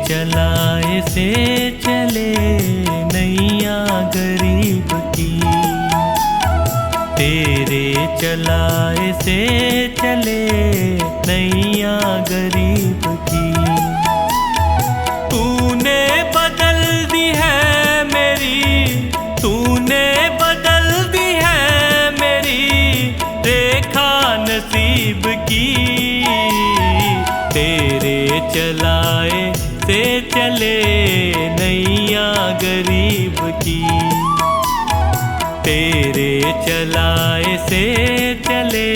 चलाए से चले नैया गरीब की, तेरे चलाए से चले नैया गरीब की। तूने बदल दी है मेरी, तूने बदल दी है मेरी रेखा नसीब की, तेरे चलाए से चले नैया गरीब की, तेरे चलाए से चले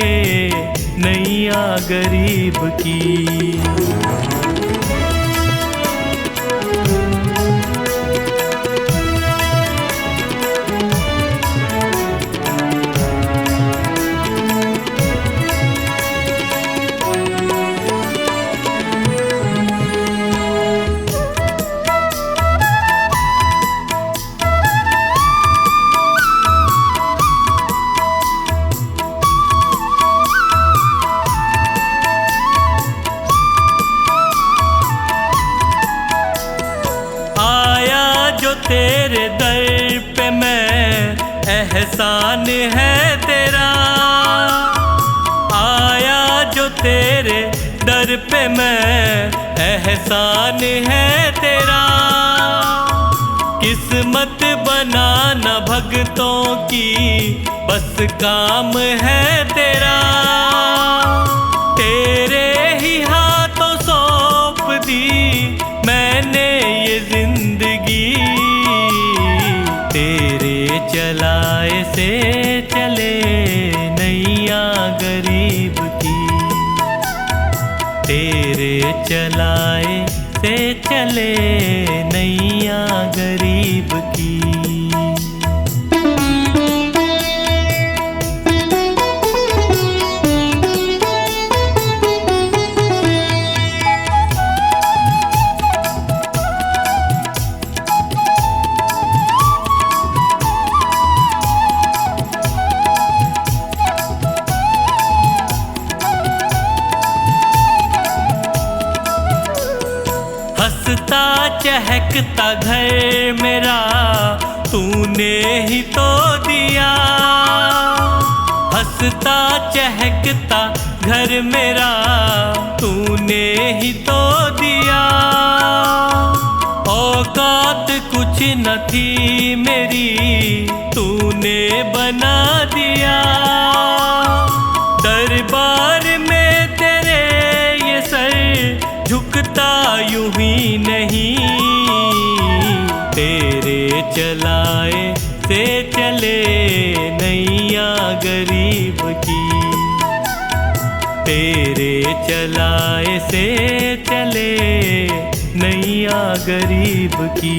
नैया गरीब की। तेरे दर पे मैं एहसान है तेरा, आया जो तेरे दर पे मैं एहसान है तेरा। किस्मत बनाना भगतों की बस काम है तेरा, तेरे ही हाथों सौंप दी मैंने ये जिंदगी, तेरे चलाए से चले नैया गरीब की, तेरे चलाए से चले नैया गरीब की। हंसता चहकता घर मेरा तूने ही तो दिया, हंसता चहकता घर मेरा तूने ही तो दिया। औकात कुछ न थी मेरी तूने बना दिया, दरबार में तेरे ये सर झुकता यूं ही नहीं, तेरे चलाए से चले नैया गरीब की, तेरे चलाए से चले नैया गरीब की।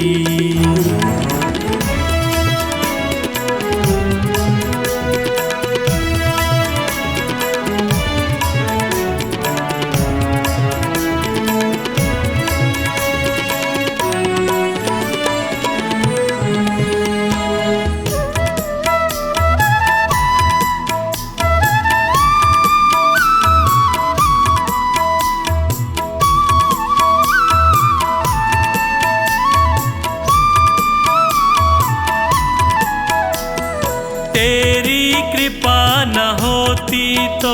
तेरी कृपा न होती तो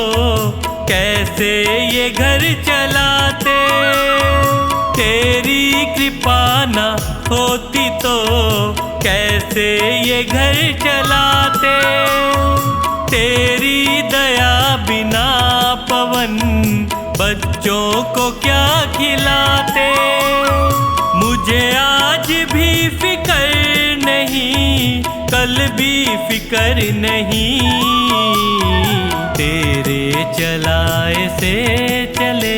कैसे ये घर चलाते, तेरी कृपा न होती तो कैसे ये घर चलाते, तेरी दया बिना पवन बच्चों को क्या खिलाते। मुझे आज भी फिकर नहीं कल भी फिकर नहीं, तेरे चलाए से चले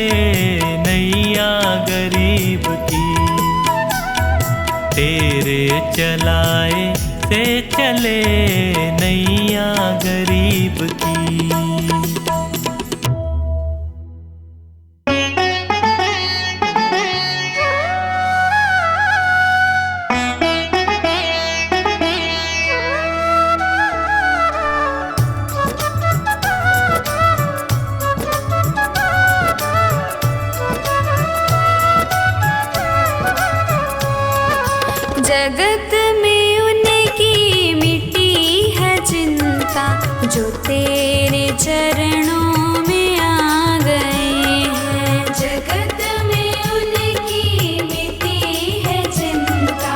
नैया गरीब की, तेरे चलाए से चले नैया गरीब की। जो तेरे चरणों में आ गए हैं। जगत में उनकी मिटी है चिंता,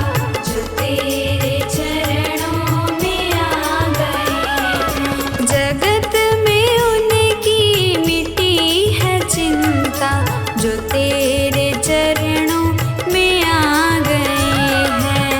जो तेरे चरणों में आ गए हैं। जगत में उनकी मिटी है चिंता, जो तेरे चरणों में आ गए हैं।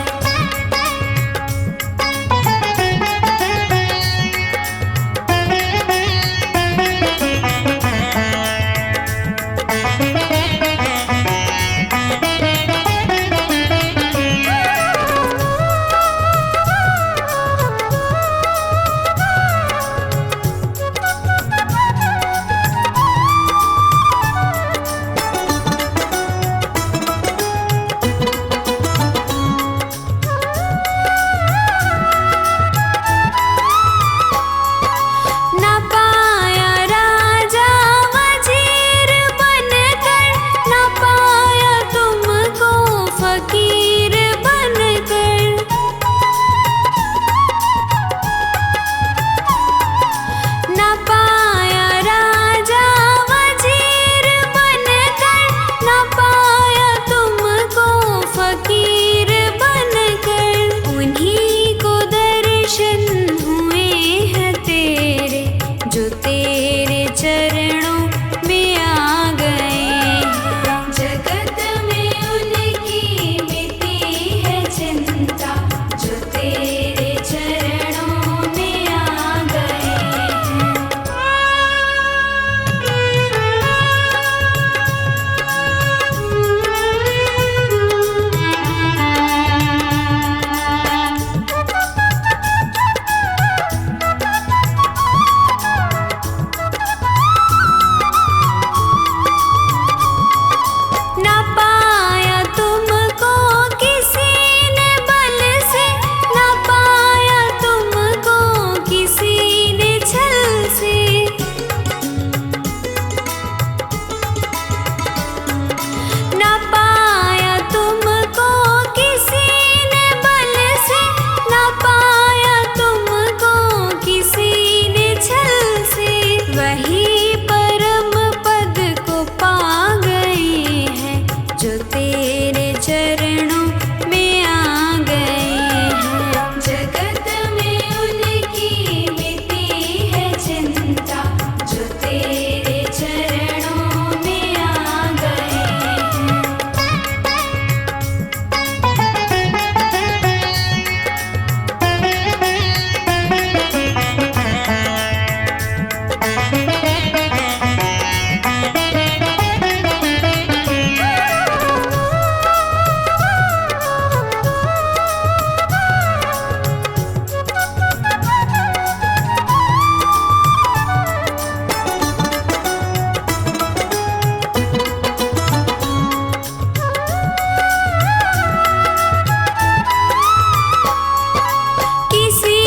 किसी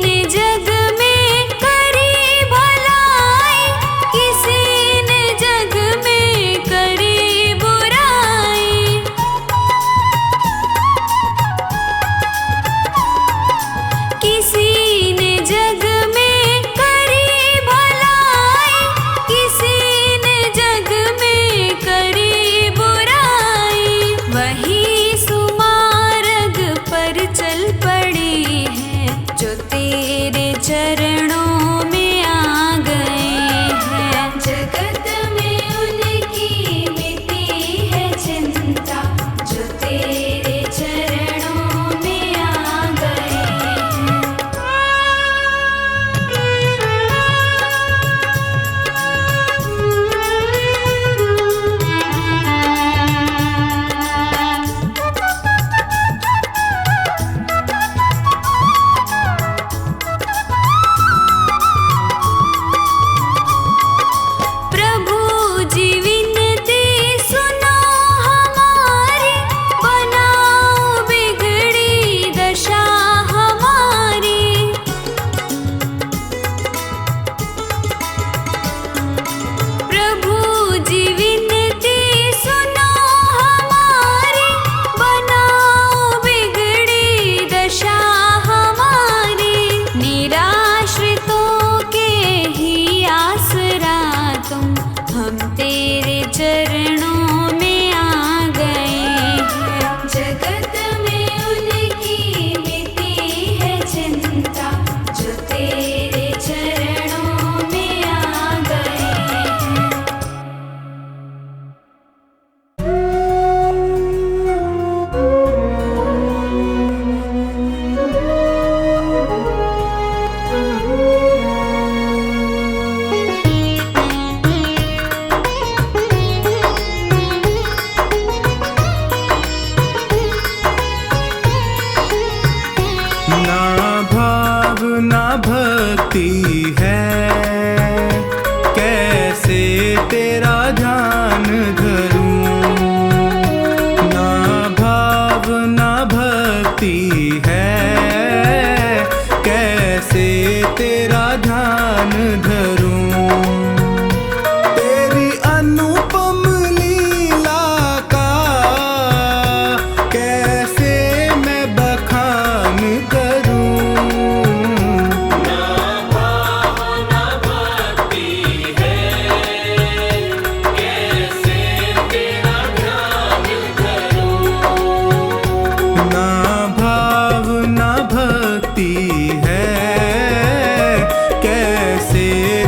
ने जग में करी भलाई,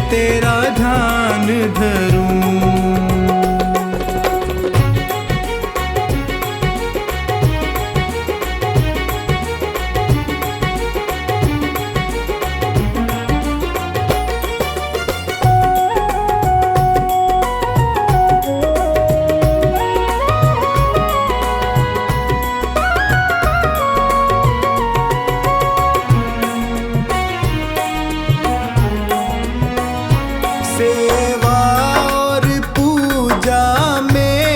तेरा ध्यान धरूं। सेवा और पूजा में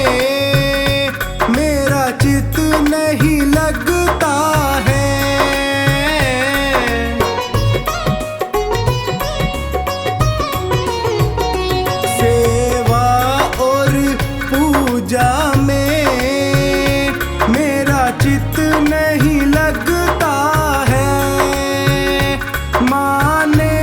मेरा चित्त नहीं लगता है। सेवा और पूजा में मेरा चित्त नहीं लगता है। माने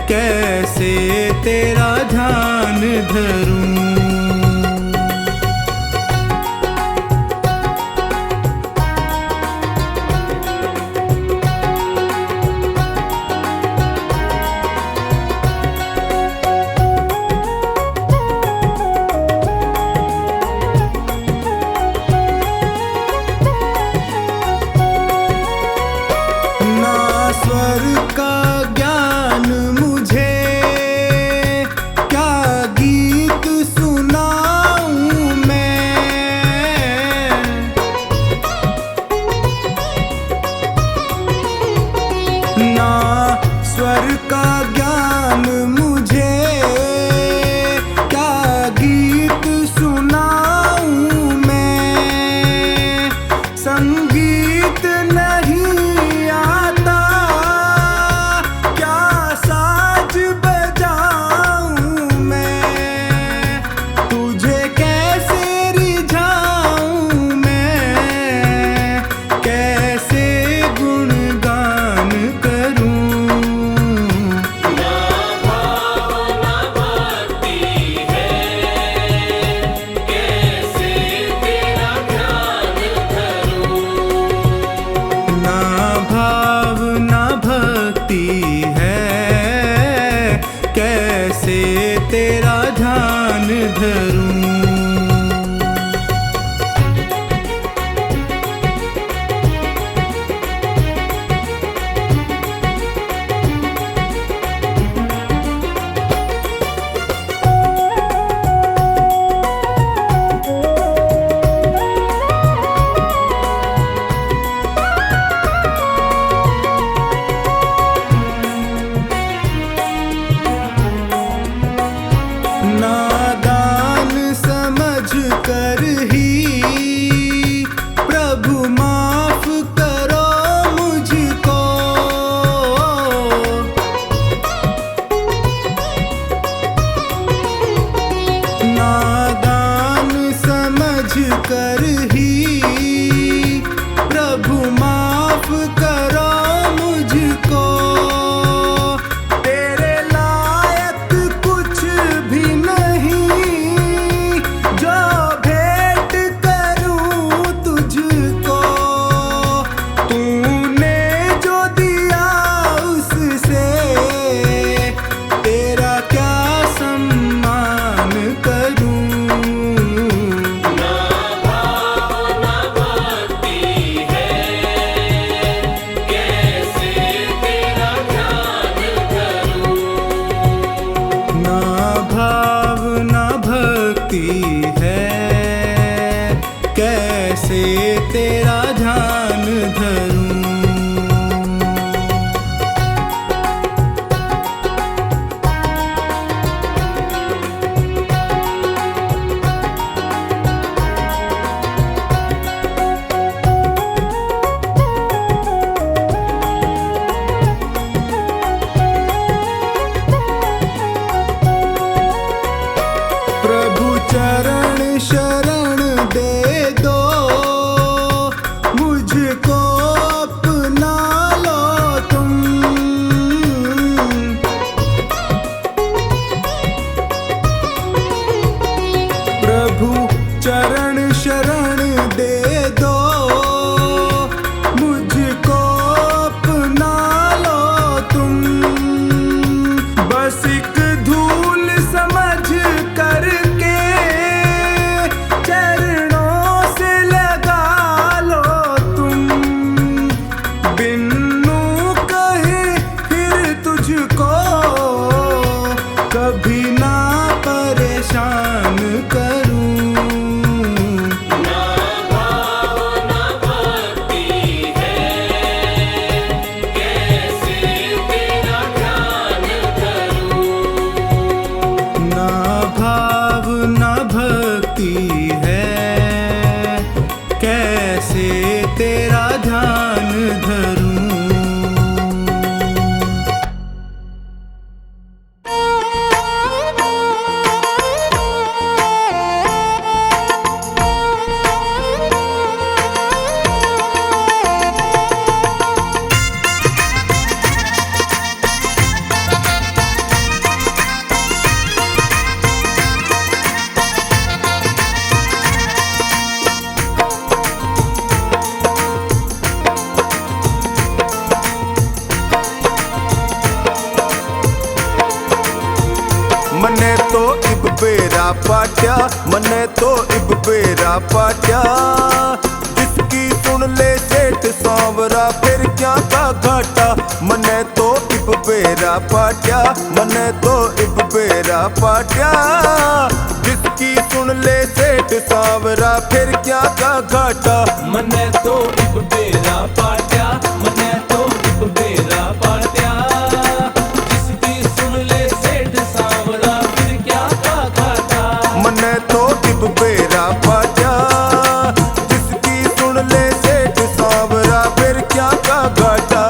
कैसे तेरा ध्यान धरूं। ना स्वर का ज्ञान मुझे, क्या गीत सुनाऊं मैं। ना स्वर का ज्ञान मुझे, क्या गीत सुनाऊं मैं। संगीत नहीं आता, क्या साज बजाऊं मैं। तुझे कैसे रिझाऊं मैं, कैसे गुणगान करूं। ना भाव ना भक्ति है, कैसे तेरा ध्यान धरूं। नादान समझ कर ही प्रभु माफ करो मुझको। नादान समझ कर ही प्रभु माफ करो मुझको। तेरे लायक कुछ भी नहीं, जो भेंट करूं तुझको। तूने जो दिया उससे तेरा क्या सम्मान करूं। पाट्या मने तो इब बेरा पाट्या। जिसकी सुन ले सेठ सांवरा फिर क्या का घाटा। मने तो इब बेरा पाट्या मने तो इब बेरा पाट्या। जिसकी सुन ले सेठ सांवरा फिर क्या का घाटा। मने तो इब बेरा पाट्या मने तो इब बेरा पाट्या। जिसकी सुन ले सेठ सांवरा फिर क्या का घाटा। मने तो इब बेरा पाट्या। जिसकी सुन ले सेठ सांवरा फिर क्या का घाटा।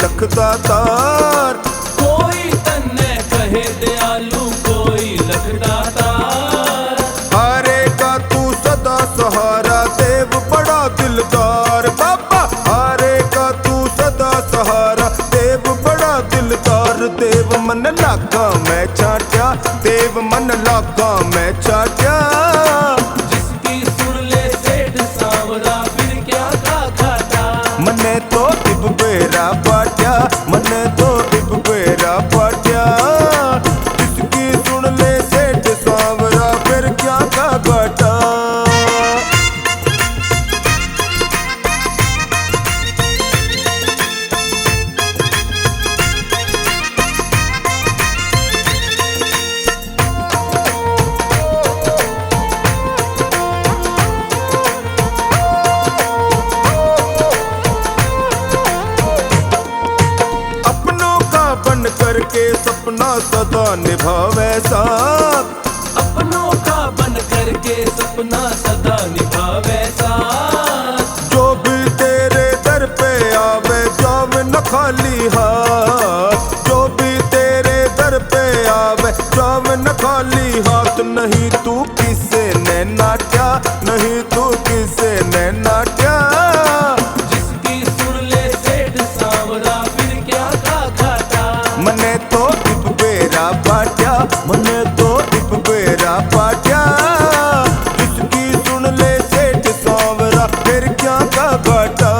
लखदातार कोई तन्ने कहे दयालु कोई लखदातार। हारे का तू सदा सहारा देव बड़ा दिलदार। बाबा हारे का तू सदा सहारा देव बड़ा दिलदार। देव मन लागा मैं चाट्या देव मन लागा मैं चाट्या। जिसकी सुन ले सेठ सांवरा फिर क्या का घाटा। मने तो इब बेरा पाट्या मने तो इब बेरा पाट्या। जिसकी सुन ले सेठ सांवरा फिर क्या का घाटा। करके सपना सदा निभावे साथ। अपनों का बन करके सपना सदा निभावे साथ। जो भी तेरे दर पे आवे जावे न खाली हाथ। जो भी तेरे दर पे आवे जावे न खाली हाथ। नहीं तू किसे ने नाट्या नहीं तू किसे ने नाट्या। जिसकी सुन ले सेठ सांवरा फिर क्या का घाटा। मने तो इब बेरा पाट्या मने तो इब बेरा पाट्या। जिसकी सुन ले सेठ सांवरा फिर क्या का घाटा।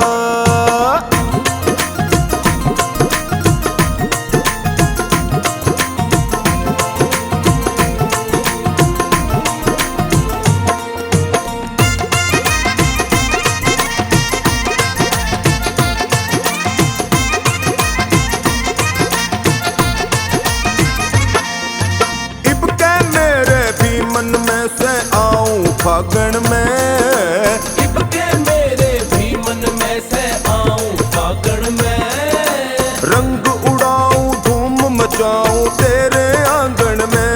मन में से आऊं फागण में। इब के मेरे भी मन में से आऊं फागण में। रंग उड़ाऊं धूम मचाऊं तेरे आंगन में।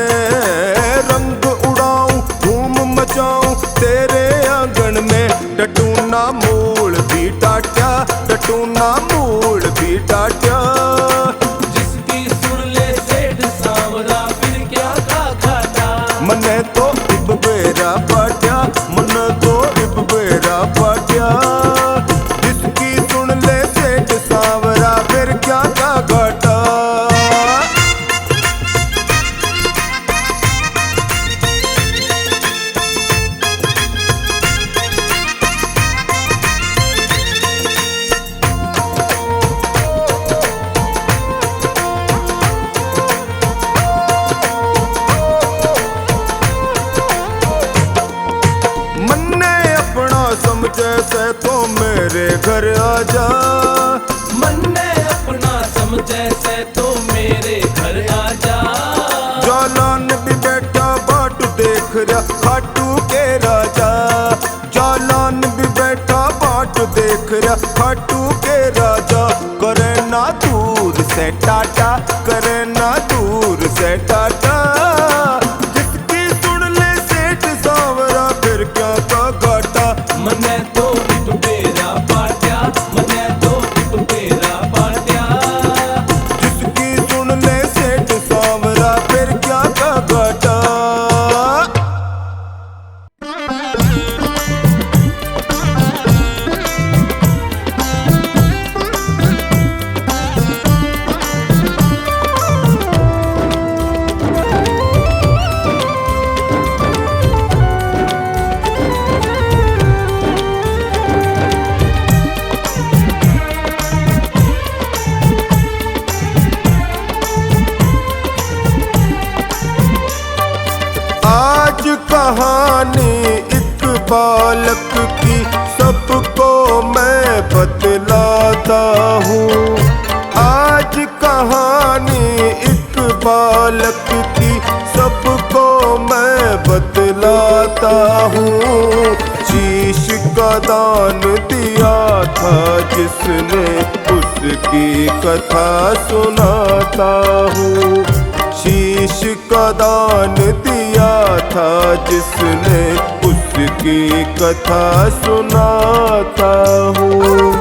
रंग उड़ाऊं धूम मचाऊं तेरे आंगन में। टटूना मूल भी टाट्या टटूना मूल भी टाट्या। जिसकी सुन ले सेठ सांवरा फिर क्या का घाटा। मने तो इब बेरा पाट्या मन तो इब बेरा पाट्या। जिसकी सुन ले सेठ सांवरा फिर क्या का घाटा। जैसे तो मेरे घर आजा। मन ने अपना समझे से तो मेरे घर आजा। जालान भी बैठा बाट देख रहा खाटू के राजा। जालान भी बैठा बाट देख रहा खाटू के राजा। करे ना दूर से टाटा करे ना दूर से टाटा। जिसकी सुन ले सेठ सांवरा फिर क्या का घाटा। मने तो इब बेरा पाट्या मने तो इब बेरा पाट्या। जिसकी सुन ले सेठ सांवरा फिर क्या का घाटा। बालक की सबको मैं बतलाता हूँ। आज कहानी एक बालक की सबको मैं बतलाता हूँ। शीश का दान दिया था जिसने उसकी कथा सुनाता हूँ। शीश का दान दिया था जिसने उसकी कथा सुनाता हूँ।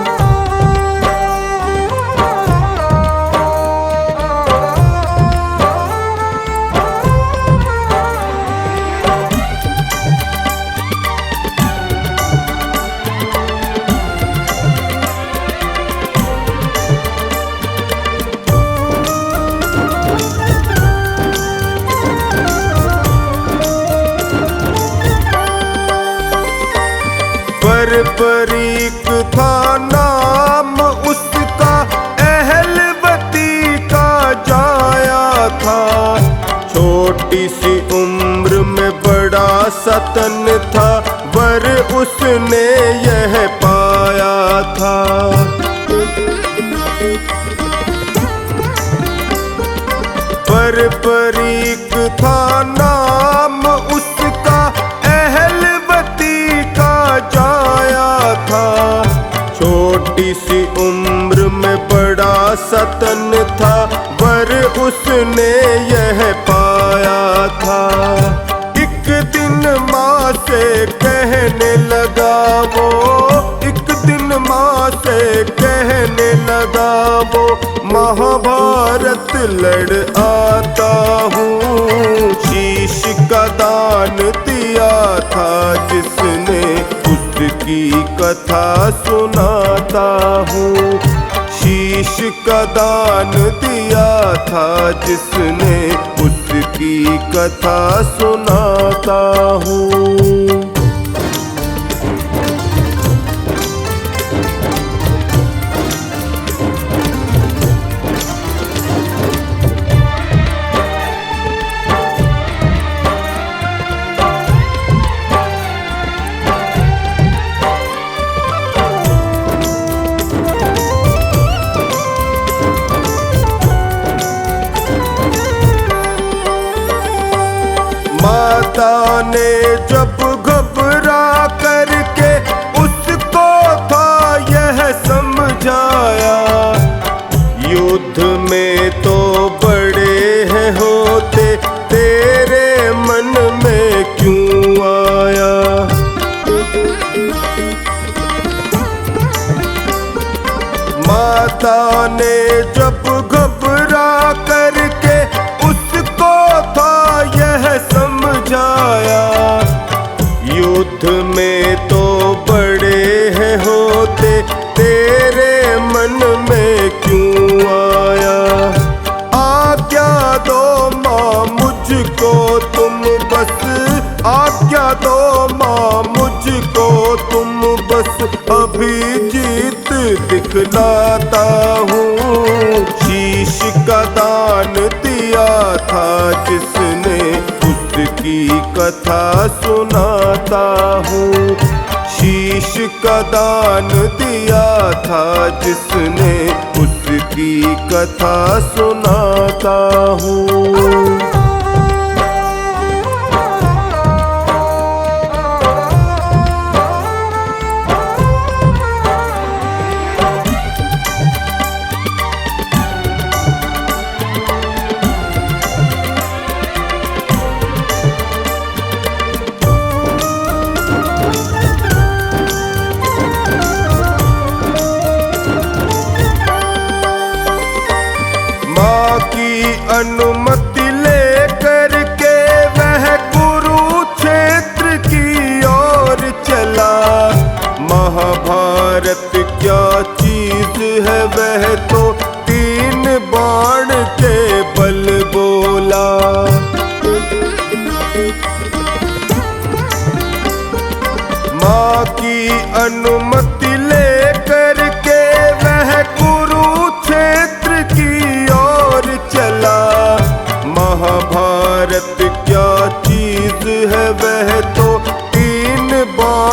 बरबरीक था नाम उसका, अहलवती का जाया था। छोटी सी उम्र में बड़ा सतन था, वर उसने यह पाया था। बरबरीक था नाम उसका, अहलवती का जाया था। छोटी सी उम्र में बड़ा सतन था, वर उसने यह पाया था। एक दिन माँ से कहने लगा वो, एक दिन माँ से कहने लगा वो, महाभारत लड़ आता हूँ। शीश का दान दिया था जिसने उसकी कथा सुनाता हूँ। शीश का दान दिया था जिसने उसकी कथा सुनाता हूँ। माता ने जब घबरा करके उसको था यह समझाया, युद्ध में तो बड़े हैं होते, तेरे मन में क्यों आया। माता ने जब घबरा करके उसको था यह समझाया, युद्ध में तो बड़े हैं होते, तेरे मन में क्यों आया। आज्ञा दो माँ मुझको तुम बस, आज्ञा दो माँ मुझको तुम बस, अभी जीत दिखलाता हूँ। शीश का दान दिया था जिसने उसकी कथा सुनाता हूँ। शीश का दान दिया था जिसने उसकी कथा सुनाता हूँ। अनुमति लेकर के वह कुरुक्षेत्र की ओर चला। महाभारत क्या चीज है वह तो 3 बाण के बल बोला। माँ की अनुमति लेकर के वह कुरुक्षेत्र की ओर चला। महाभारत क्या चीज है वह तो 3 बाण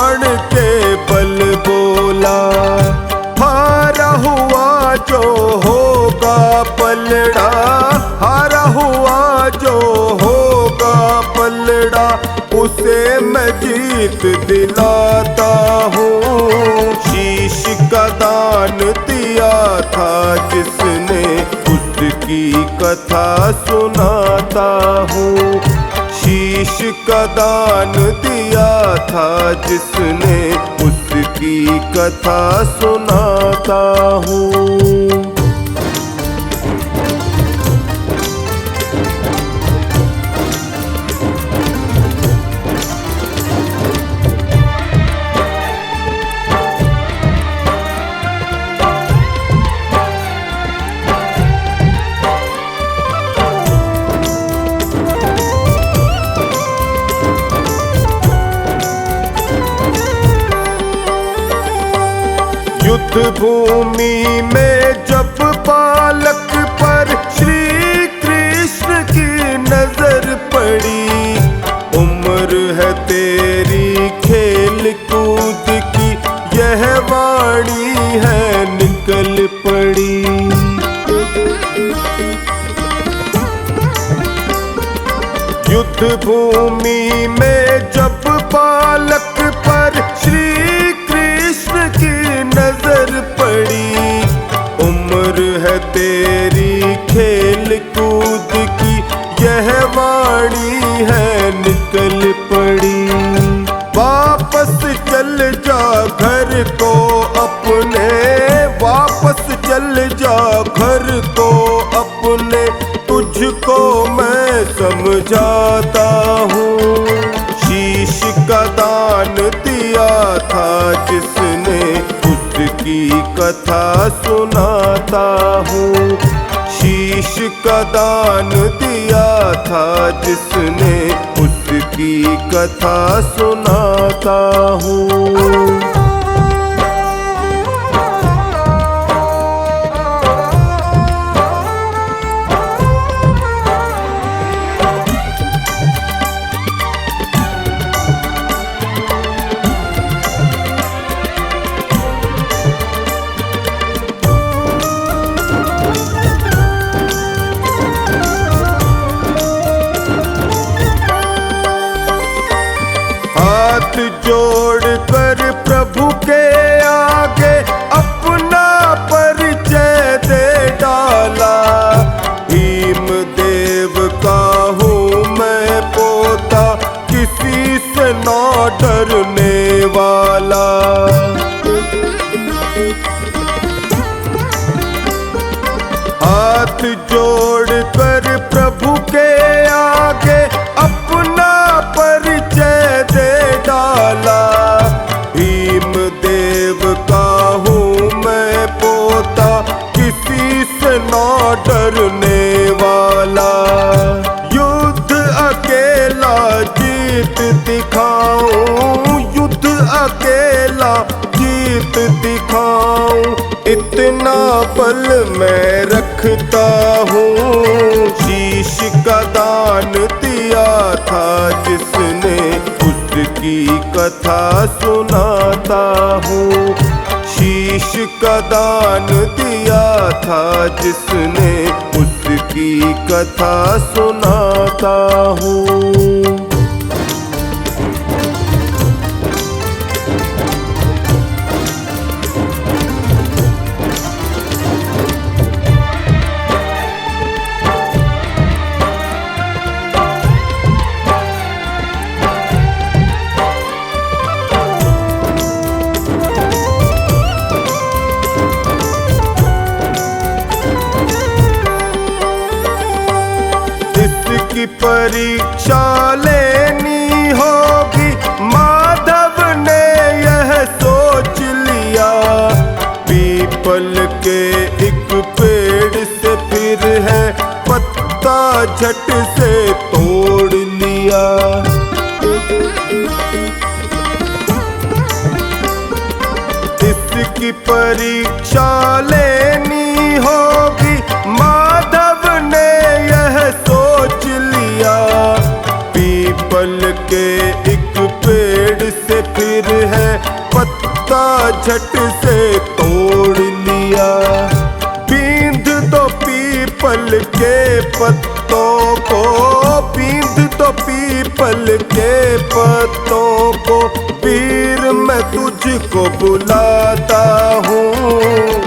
मैं जीत दिलाता हूँ। शीश का दान दिया था जिसने, उसकी कथा सुनाता हूँ। शीश का दान दिया था जिसने, उसकी कथा सुनाता हूँ। युद्ध भूमि में जब बालक पर श्री कृष्ण की नजर पड़ी, उम्र है तेरी खेल कूद की, यह वाणी है निकल पड़ी। युद्ध भूमि में जब बालक पर श्री कृष्ण की नजर पड़ी, उम्र है तेरी खेल कूद की, यह वाणी है निकल पड़ी। वापस चल जा घर को अपने, वापस चल जा घर को अपने, तुझको मैं समझाता हूँ। शीश का दान दिया था जिसने, उसकी कथा सुनाता हूँ। शीश का दान दिया था जिसने, उसकी कथा सुनाता हूँ। हाथ जोड़ कर प्रभु के आगे अपना परिचय दे डाला। भीम देव का हूँ मैं पोता, किसी से ना डरने वाला। हाथ जोड़ कर प्रभु के आगे अपना परिचय दे डाला। भीम देव का हूँ मैं पोता, किसी से ना डरने वाला। युद्ध अकेला जीत दिखाऊं, युद्ध अकेला जीत दिखाऊं, इतना बल मैं रखता हूँ। शीश का दान दिया था जिसने, उसकी कथा सुनाता हूँ। शीश का दान दिया था जिसने, उसकी कथा सुनाता हूँ। की परीक्षा लेनी होगी, माधव ने यह सोच लिया। पीपल के एक पेड़ से फिर है पत्ता झट से तोड़ लिया। इसकी परीक्षा लेनी होगी, माधव ने यह सोच लिया। पीपल के एक पेड़ से फिर है पत्ता झट से तोड़ लिया। बींध दो पीपल के पत्तों को, बींध दो पीपल के पत्तों मैं तुझको बुलाता हूँ।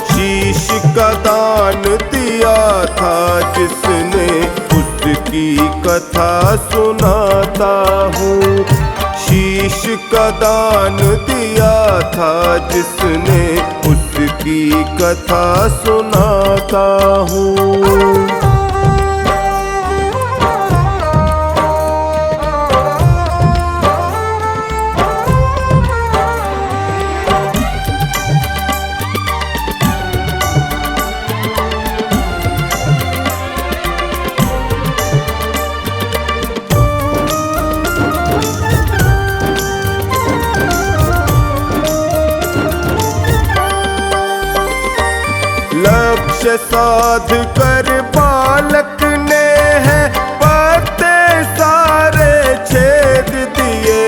शीश का दान दिया था जिसने, उसकी कथा सुनाता हूँ। शीश का दान दिया था जिसने, उसकी कथा सुनाता हूँ। लक्ष्य साध कर बालक ने है पत्ते सारे छेद दिए।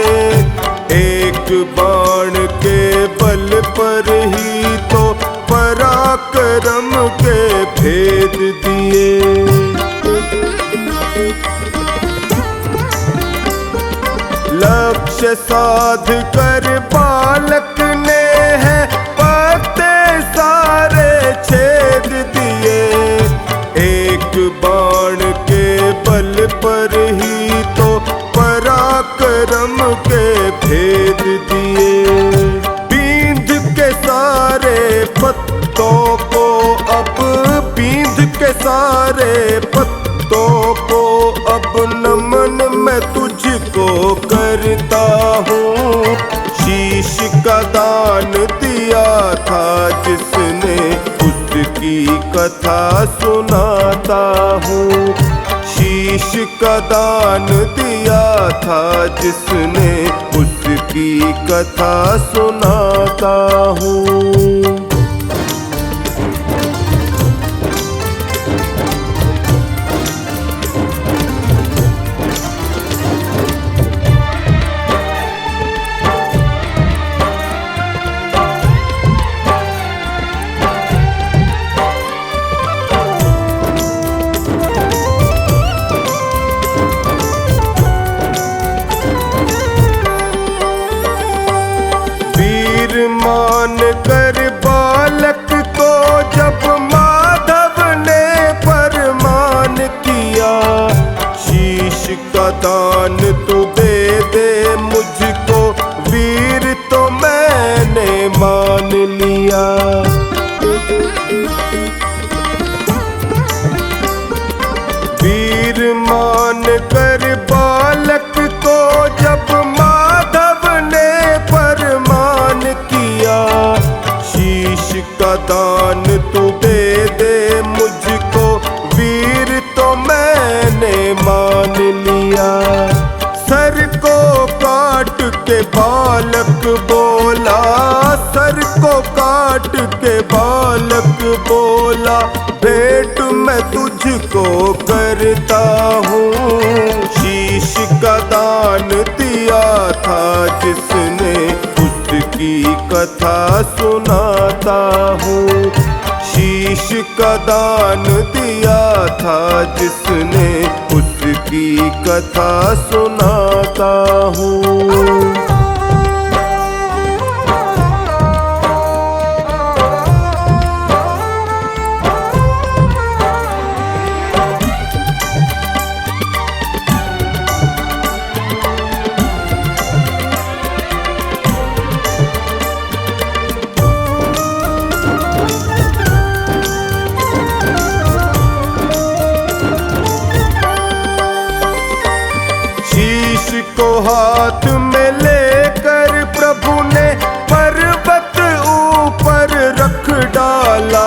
एक बाण के बल पर ही तो पराक्रम के भेद दिए। लक्ष्य साध कर बालक ने है पत्ते सारे छेद दिए। एक बाण के बल पर ही तो पराक्रम के भेद दिए। बींद के सारे पत्तों को अब, बींद के सारे पत्तों को अब नमन मैं तुझको करता हूँ। शीश का दान दिया था जिसने, उसकी कथा सुनाता हूँ। शीश का दान दिया था जिसने, उसकी कथा सुनाता हूँ। मान कर बालक को जब माधव ने फरमान किया, शीश का दान तू दे दे मुझको वीर, तो मैंने मान लिया। वीर मान कर बालक को जब माधव ने फरमान किया, शीश का दान तू दे दे मुझको वीर, तो मैंने मान लिया। सर को काट के बालक बोला, सर को काट के बालक बोला, भेंट मैं तुझको करता हूँ। शीश का दान दिया था जिसने, उसकी कथा सुनाता हूँ। शीश का दान दिया था जिसने, उसकी कथा सुनाता हूँ। को हाथ में लेकर प्रभु ने पर्वत ऊपर रख डाला,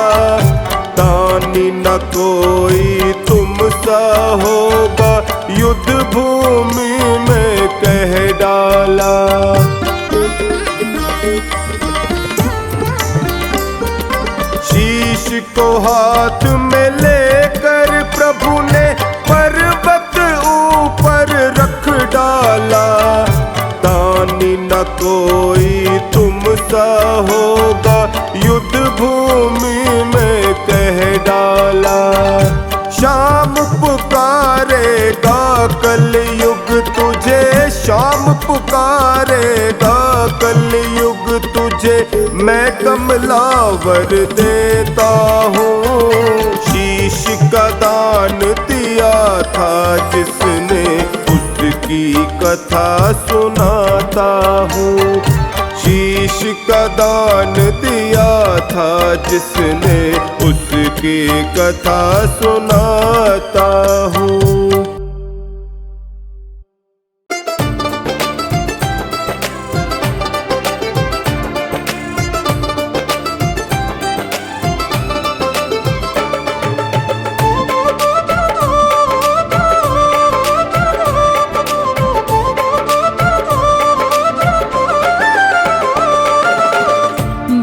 दानी न कोई तुम सा होगा, युद्ध भूमि में कह डाला। शीश को हाथ में लेकर प्रभु ने पर्वत ऊपर रख डाला, दानी न कोई तुम सा होगा, युद्ध भूमि में कह डाला। शाम पुकारेगा कलयुग तुझे, शाम पुकारेगा कलयुग मैं कमलावर देता हूँ। शीश का दान दिया था जिसने, उसकी कथा सुनाता हूँ। शीश का दान दिया था जिसने, उसकी कथा सुनाता हूँ।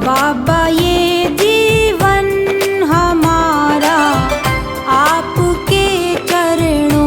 बाबा ये जीवन हमारा आपके चरणों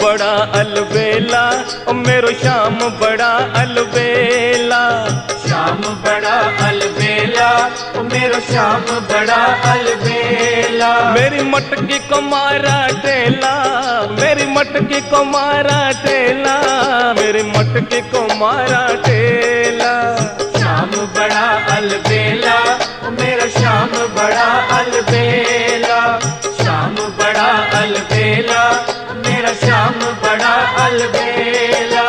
बड़ा अलबेला, ओ मेरो श्याम बड़ा अलबेला। श्याम बड़ा अलबेला, ओ मेरो श्याम बड़ा अलबेला। मेरी मटकी को मारा टेला, मेरी मटकी को मारा टेला, मेरी मटकी को मारा टेला। श्याम बड़ा अलबेला, ओ मेरा श्याम बड़ा अलबेला। श्याम बड़ा अलबेला, मेरा श्याम बड़ा अलबेला।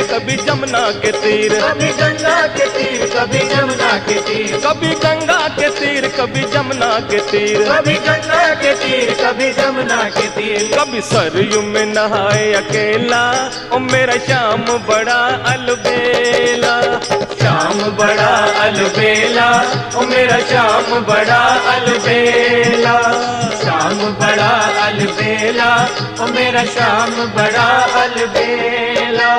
कभी जमुना के तीर, कभी गंगा के तीर, कभी जमुना के तीर, कभी गंगा के तीर, कभी जमुना के तीर, कभी गंगा के तीर, कभी जमुना के तीर। कभी सरयू में नहाए अकेला, ओ मेरा श्याम बड़ा अलबेला। श्याम बड़ा अलबेला, ओ मेरा श्याम बड़ा अलबेला। श्याम बड़ा अलबेला, ओ मेरा श्याम बड़ा अलबेला।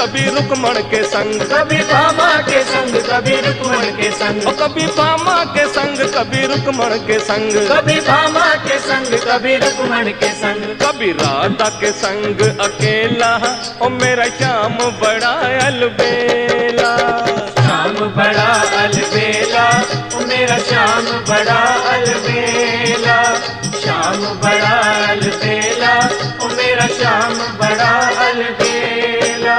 कभी रुकमण के संग, कभी भामा के संग, कभी रुक्मण के संग, और कभी भामा के संग, कभी रुकमण के संग, कभी भामा के संग, कभी रुक्मण के संग, कभी राधा के संग अकेला, ओ मेरा श्याम बड़ा अलबेला। श्याम बड़ा अलबेला, ओ मेरा श्याम बड़ा अलबेला। श्याम बड़ा अलबेला, ओ मेरा श्याम बड़ा अलबेला।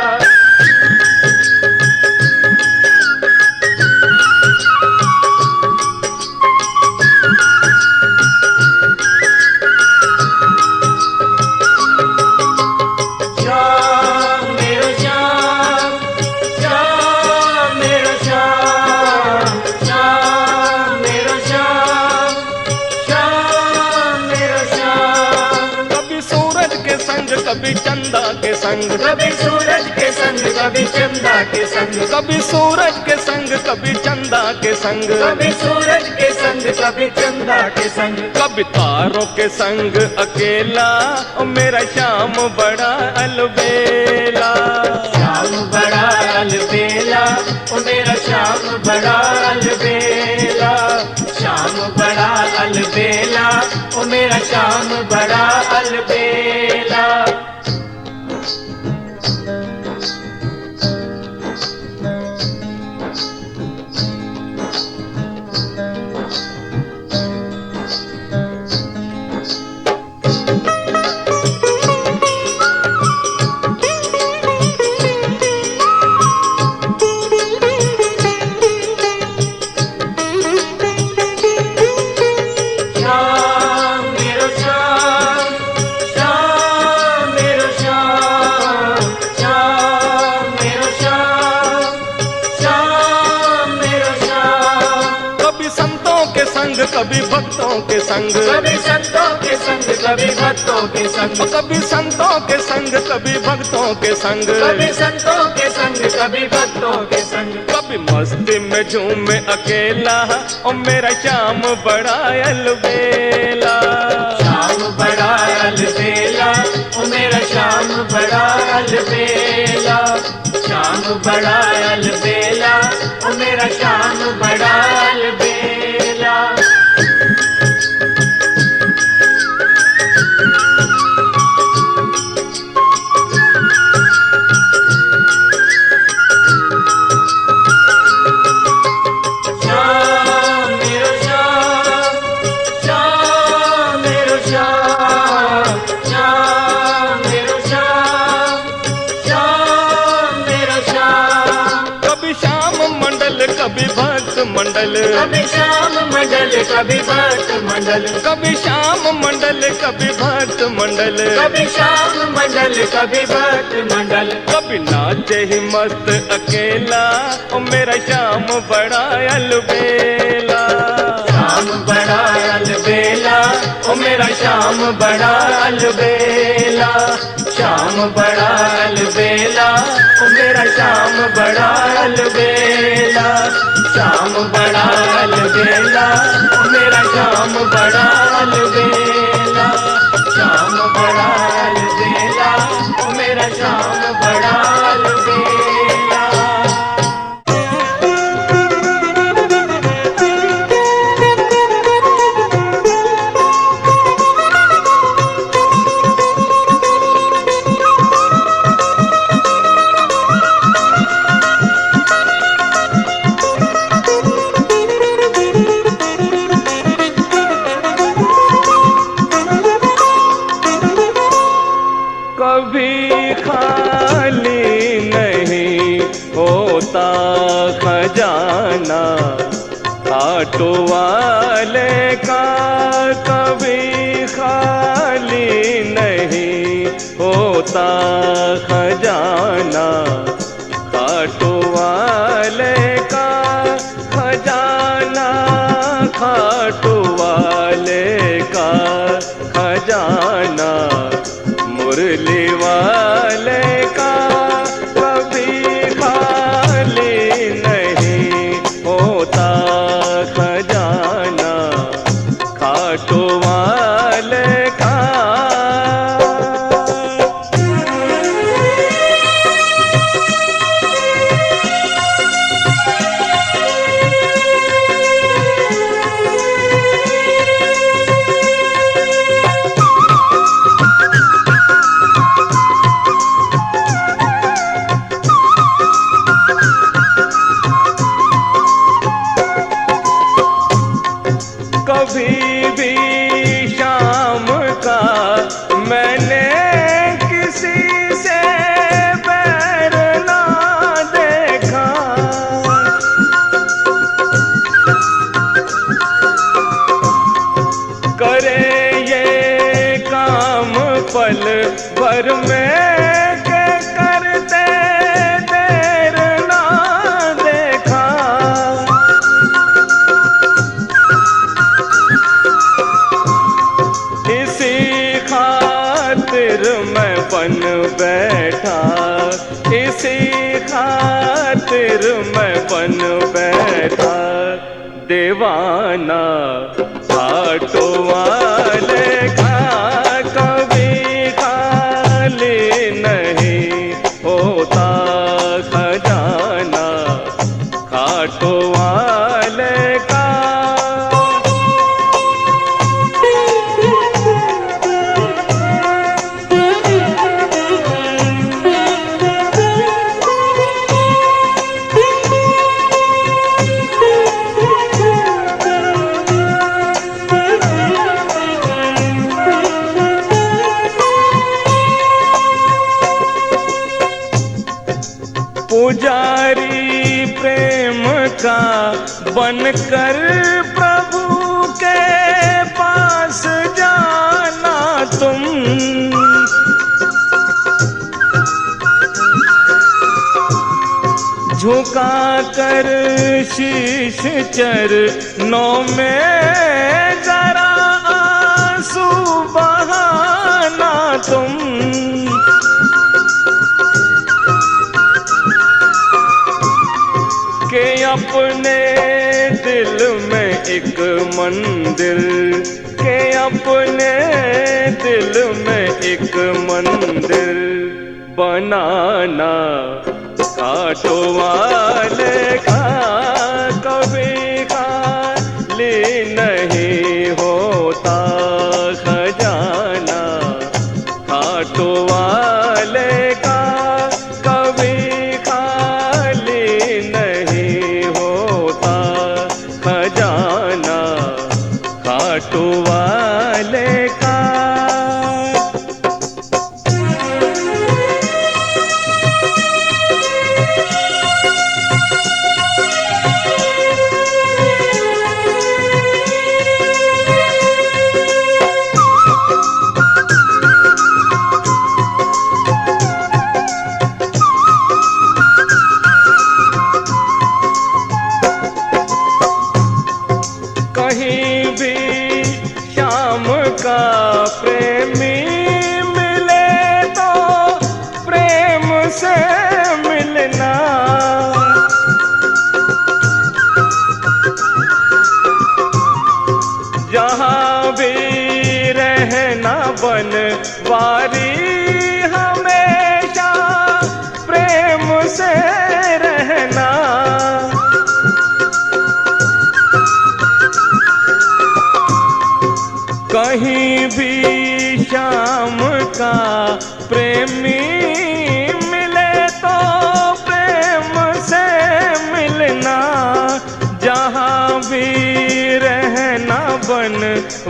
कभी चंदा के संग, कभी सूरज के संग, कभी चंदा के संग, कभी सूरज के संग, कभी चंदा के संग, कभी सूरज के संग, कभी चंदा के संग, कभी तारों के संग अकेला, ओ मेरा श्याम बड़ा अलबेला। श्याम बड़ा अलबेला, ओ मेरा श्याम बड़ा अलबेला। श्याम बड़ा अलबेला, ओ मेरा श्याम बड़ा अलबेला। कभी भक्तों के संग, कभी संतों के संग, कभी भक्तों के संग, कभी संतों के संग, कभी भक्तों के संग, कभी संतों के संग, कभी भक्तों के संग, कभी मस्ती में झूमे अकेला, ओ मेरा श्याम बड़ा अलबेला। श्याम बड़ा अलबेला, ओ मेरा श्याम बड़ा अलबेला। श्याम बड़ा अलबेला, ओ मेरा श्याम बड़ा अलबेला। श्याम मेरो श्याम, कभी भक्त मंडल, कभी श्याम मंडल कभी भक्त मंडल, कभी श्याम मंडल कभी भक्त मंडल, कभी श्याम मंडल कभी भक्त मंडल। कभी नाचे ही मस्त अकेला, ओ मेरा श्याम बड़ा अलबेला। श्याम बड़ा अलबेला, ओ मेरा श्याम बड़ा अलबेला। श्याम बड़ा अलबेला, ओ मेरा श्याम बड़ा अलबेला। श्याम बड़ा अलबेला, ओ मेरा श्याम बड़ा अलबेला। श्याम बड़ा अलबेला, ओ मेरा श्याम बड़ा अलबेला। कभी खाली नहीं होता खजाना ऑटो वाले का, कभी खाली नहीं होता खजाना ऑटो वाले का खजाना, खाटू वाले का खजाना, मुरली वाले का कभी खाली नहीं होता खजाना खाटू वाले का। कभी भी शाम का मैंने किसी से बैर ना देखा। करे ये काम पल भर में के करते देर ना देखा। इसी खातिर मैं बन बैठा, इसी खातिर मैं बन बैठा दीवाना ऑटो वाले का। कभी खाली नहीं होता खजाना ऑटो वाले का। पुजारी प्रेम का बनकर प्रभु के पास जाना तुम। झुका कर शीश चरणों में जरा आंसू बहाना तुम। के अपने दिल में एक मंदिर, के अपने दिल में एक मंदिर बनाना ऑटो वाले का। कभी खाली नहीं होता खजाना ऑटो वाले का। कभी खाली नहीं होता खजाना ऑटो वाले का।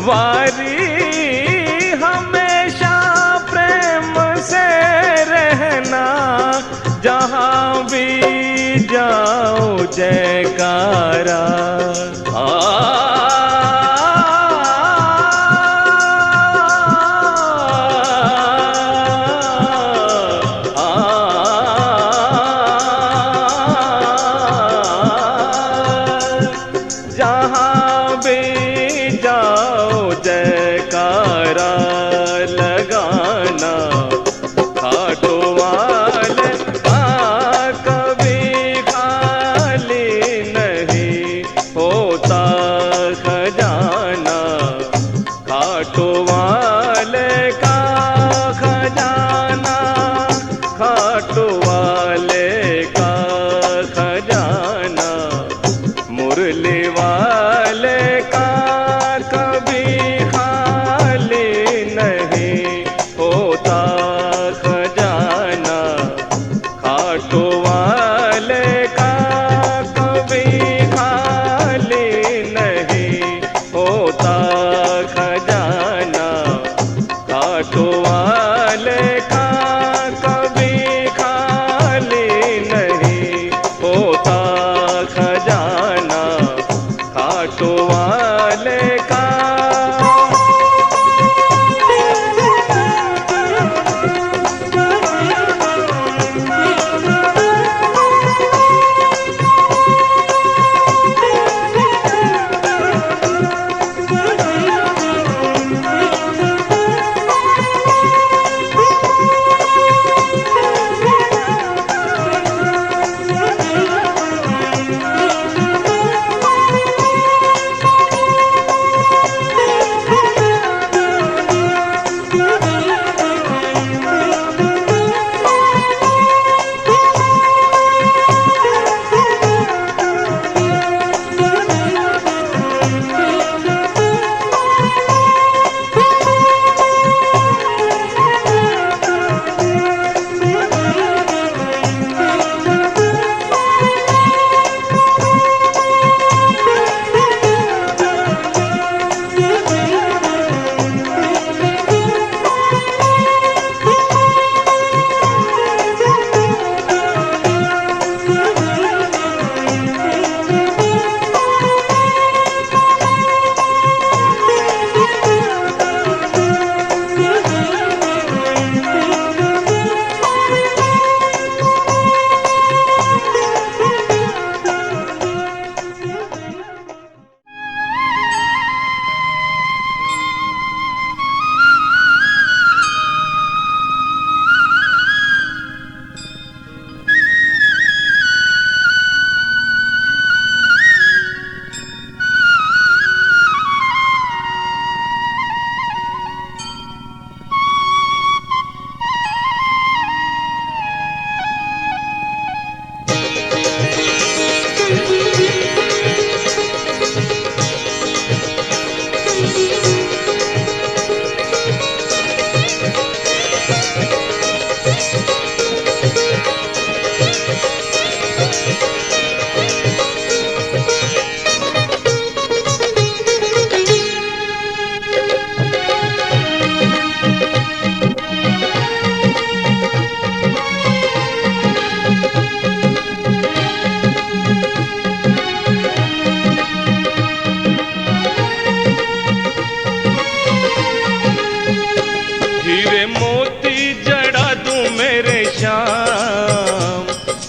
वारी हमेशा प्रेम से रहना, जहाँ भी जाओ जयकारा। जहाँ भी जाओ जयकारा लगाना, खाटू वाले कभी खाली नहीं होता खजाना। खाटू वाले का खजाना, खाटू वाले का खजाना, मुरली वाले का कभी खाली नहीं होता खजाना। खाटू वाले का कभी खाली नहीं होता खजाना। खाटू वाले का कभी खाली नहीं होता खजाना। खाटू वाले का।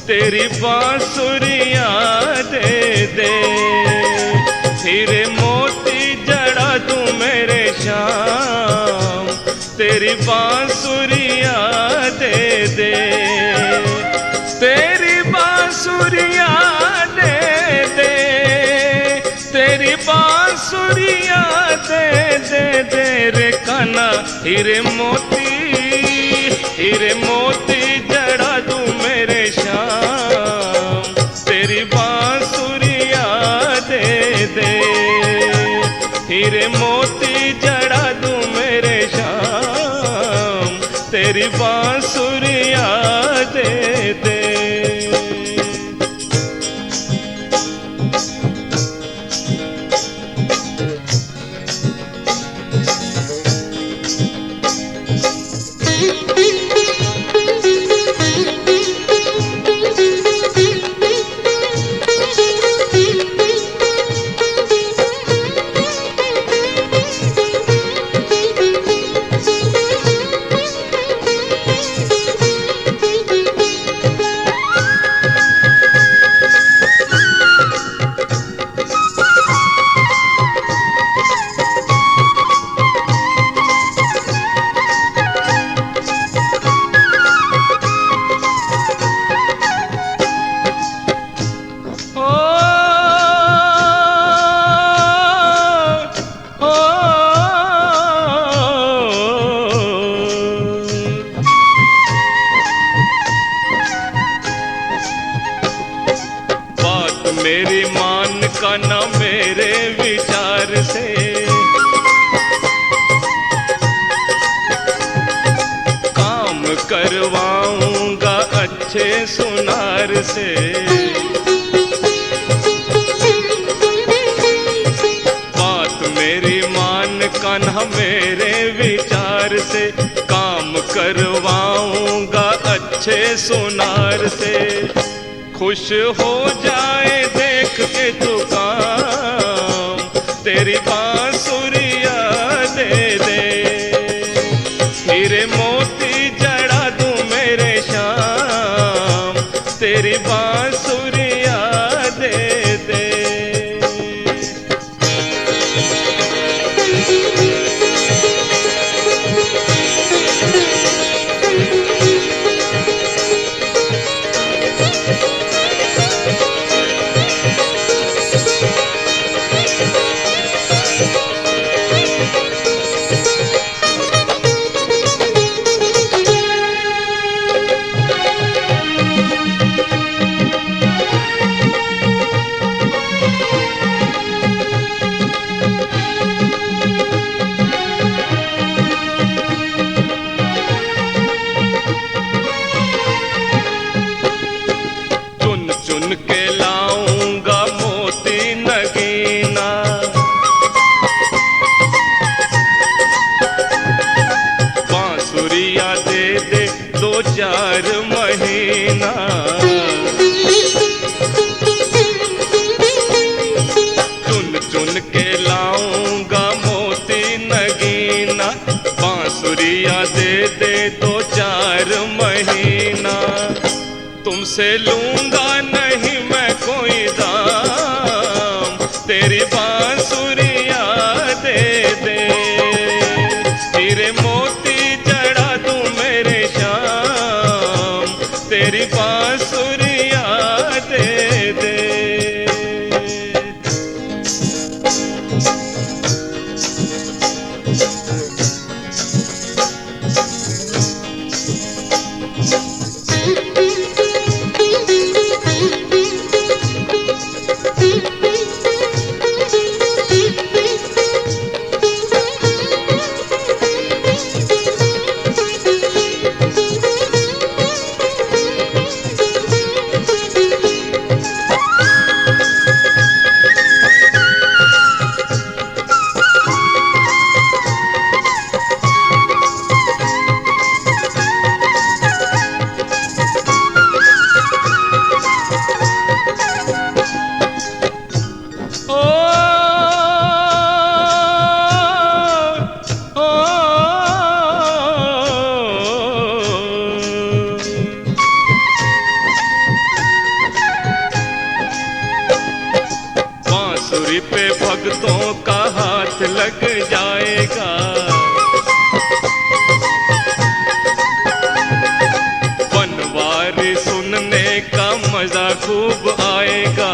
तेरी बांसुरिया दे दे, हीरे मोती जड़ा दूं मेरे शाम, तेरी बांसुरिया दे दे, तेरी बांसुरिया दे दे, तेरी बांसुरिया दे दे दे रे कान्हा, हीरे मोती जड़ा दूं मेरे शाम, तेरी बांसुरिया दे दे, हीरे मोती जड़ा दूं मेरे शाम, तेरी बांसुरिया दे दे। मेरी मान का ना मेरे विचार से, काम करवाऊंगा अच्छे सुनार से। बात मेरी मान का ना मेरे विचार से, काम करवाऊंगा अच्छे सुनार से। खुश हो जाए देख के तू काम, तेरी बांसुरिया दे दे। हीरे मोती जड़ा दूं मेरे शाम, तेरी बांसुरिया दे दे। चुन के लाऊंगा मोती नगीना, बांसुरिया दे दे 2-4 महीना। चुन चुन के लाऊंगा मोती नगीना, बांसुरिया दे दे 2-4 महीना। तुमसे लूंगा नहीं मैं कोई दाम, तेरी बांसुरिया दे दे। हीरे मोती जड़ा दूं मेरे शाम, तेरी बांसुरिया दे दे। बांसुरी पे भक्तों का हाथ लग जाएगा, बनवारी सुनने का मजा खूब आएगा।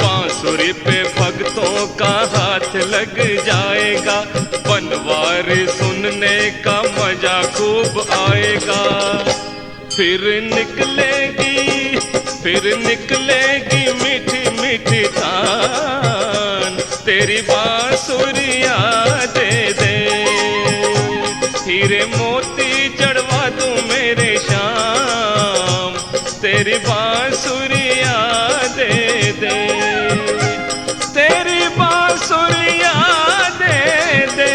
बांसुरी पे भक्तों का हाथ लग जाएगा, बनवारी सुनने का मजा खूब आएगा। फिर निकलेगी मीठी मीठी तान, तेरी बांसुरिया दे दे। हीरे मोती जड़वा दूं मेरे शाम, तेरी बांसुरिया दे दे। तेरी बांसुरिया दे दे,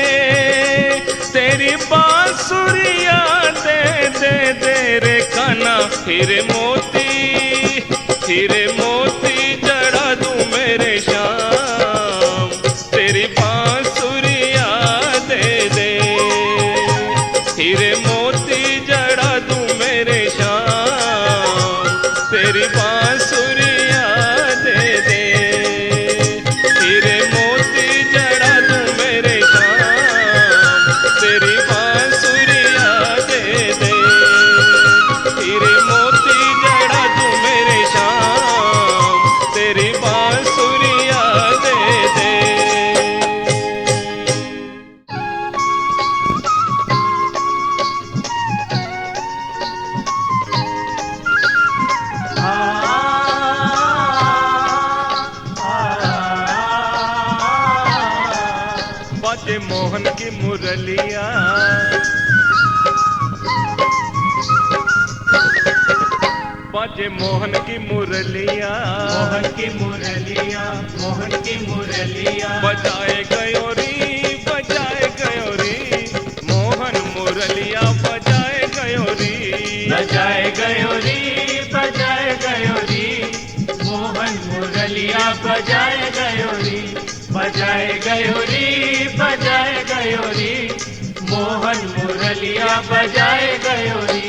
तेरी बांसुरिया दे दे दे रे कान्हा। हीरे मोती जड़ा दूं मेरे शाम, तेरी बांसुरिया दे दे। हीरे मोती जड़ा दूं मेरे शाम, तेरी बांसुरिया दे दे। हीरे मोती जड़ा दूं मेरे शाम, तेरी बांसुरिया दे दे। हीरे मोती जड़ा दूं मेरे शाम, तेरी बांसुरिया बाजे मोहन की मुरलिया। बाजे मोहन की मुरलिया, मोहन की मुरलिया, मोहन की मुरलिया। बजाए गयोरी मोहन मुरलिया बजाए गयोरी। बजाए गयोरी, बजाए गयोरी, मोहन मुरलिया बजाए गयोरी। बजाए गयोरी, बजाए गयोरी, मोहन मुरलिया बजाए गयोरी।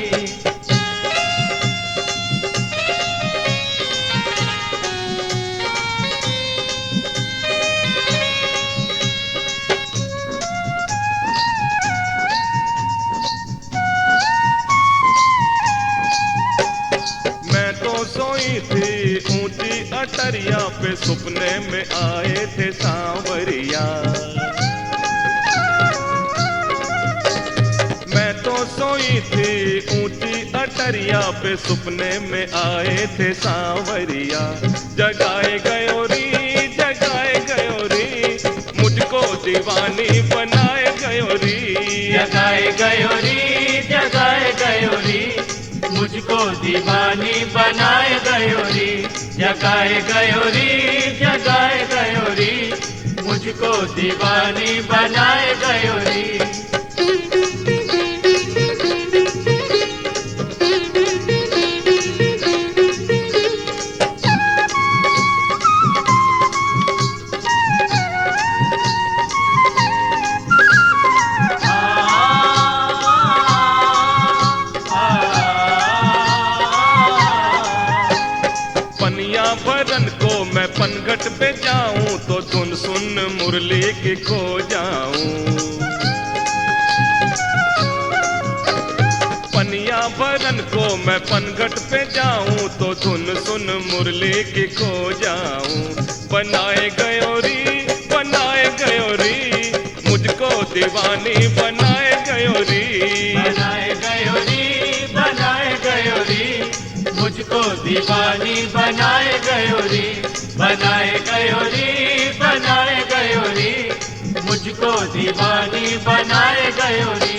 सोई थी ऊंची अटरिया पे, सपने में आए थे सांवरिया। मैं तो सोई थी ऊंची अटरिया पे, सपने में आए थे सांवरिया। जगाए गयोरी, मुझको दीवानी बनाए गयोरी। जगाए गयोरी, जगाए गयोरी, मुझको दीवानी बनाए गयोरी। जगाए गयोरी, जगाए गयोरी, मुझको दीवानी बनाए गयोरी। भरन को मैं पनघट पे जाऊं तो सुन सुन मुरली की खो जाऊं। पनिया भरन को मैं पनघट पे जाऊं तो सुन सुन मुरली की खो जाऊं। बनाए गयोरी, मुझको दीवानी बनाए गयोरी। बनाए गयोरी, बनाए गयोरी, मुझको दीवानी बनाए गयोरी। बनाए गयोरी, बनाए गयोरी, मुझको दीवानी बनाए गयोरी।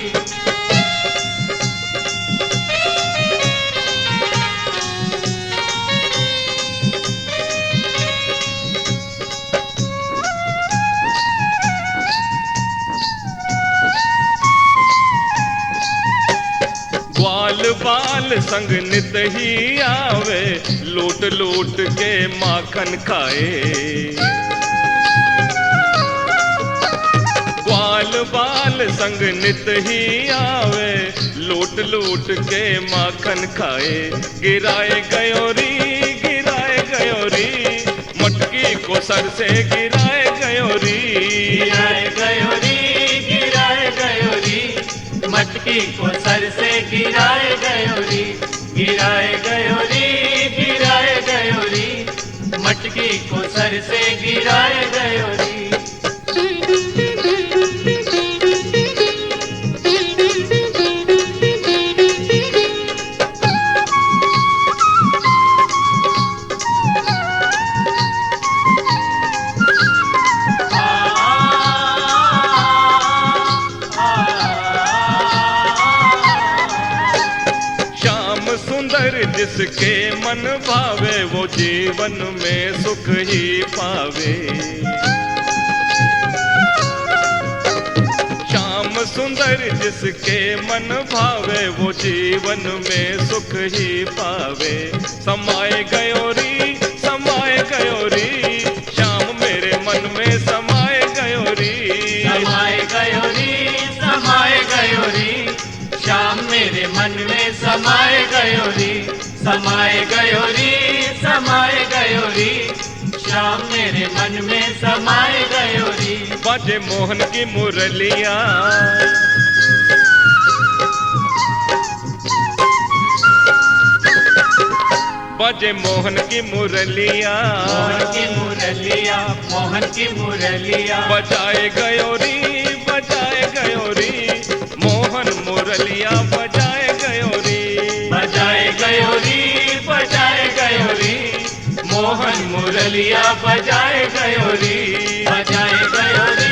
ग्वाल बाल संग नित ही आवे, लूट लूट के माखन खाए। ग्वाल बाल संग नित ही आवे, लूट लूट के माखन खाए। गिराए गयोरी, मटकी को सर से गिराए गयोरी। गिराए गयोरी, गिराए गयोरी, मटकी को सर से गिराए गयोरी। गिराए गयोरी, गिराए गयोरी, मटकी को सर से गिराए गयोरी। जिसके मन भावे वो जीवन में सुख ही पावे। श्याम सुंदर जिसके मन भावे वो जीवन में सुख ही पावे। समाए गयोरी, श्याम मेरे मन में समाए गयोरी। समाए गयोरी, समाए गयोरी, श्याम मेरे मन में समाए गयोरी। समाए गयोरी, समाए गयोरी, श्याम मेरे मन में समाए गयोरी। बाजे मोहन की मुरलिया, बाजे मोहन की मुरलिया। मोहन की मुरलिया, मोहन की मुरलिया। बजाए गयोरी, मोहन मुरलिया बजाए गयोरी। बजाए गयोरी, बजाए गयोरी, मोहन मुरलिया बजाए गयोरी। बजाए गयोरी,